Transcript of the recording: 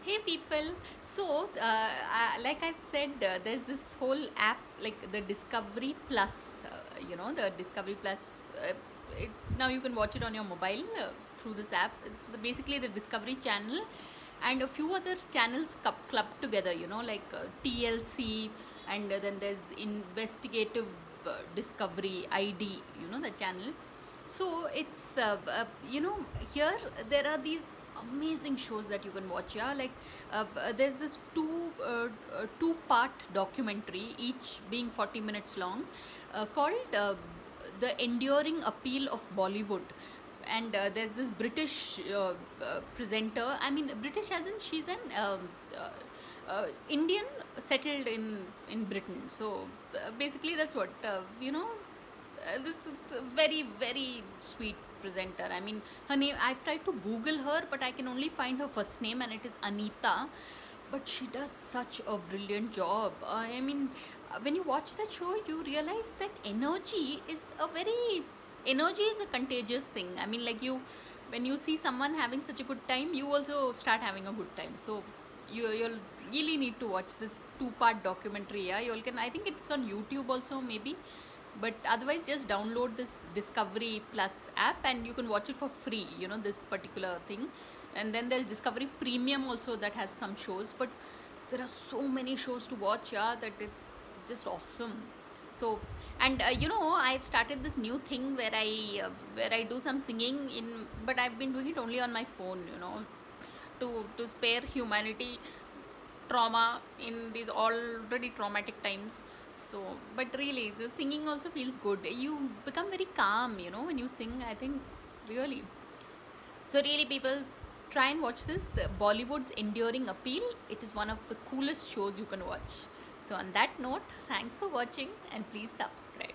Hey people, so like I've said, there's this whole app like the Discovery Plus, the Discovery Plus. It's now you can watch it on your mobile through this app. It's basically the Discovery Channel and a few other channels clubbed together, like TLC, and then there's Investigative Discovery ID, the channel. So it's here there are these amazing shows that you can watch. Yeah, like there's this two-part documentary, each being 40 minutes long, called "The Enduring Appeal of Bollywood." And there's this British presenter. I mean, British as in she's an Indian settled in Britain. So basically, that's what this is a very very sweet presenter. I mean, her name, I've tried to Google her, but I can only find her first name, and it is Anita. But she does such a brilliant job. I mean, when you watch that show, you realize that energy is a contagious thing. I mean, like when you see someone having such a good time, you also start having a good time. So you'll really need to watch this two-part documentary. Yeah, you can. I think it's on YouTube also, maybe. But otherwise, just download this Discovery Plus app and you can watch it for free. This particular thing. And then there's Discovery Premium also that has some shows. But there are so many shows to watch, yeah, that it's just awesome. So, and I've started this new thing where I do some singing but I've been doing it only on my phone, to spare humanity trauma in these already traumatic times. So, but really, the singing also feels good. You become very calm, when you sing. I think really. So, really, people, try and watch this. The Bollywood's Enduring Appeal. It is one of the coolest shows you can watch. So, on that note, thanks for watching and please subscribe.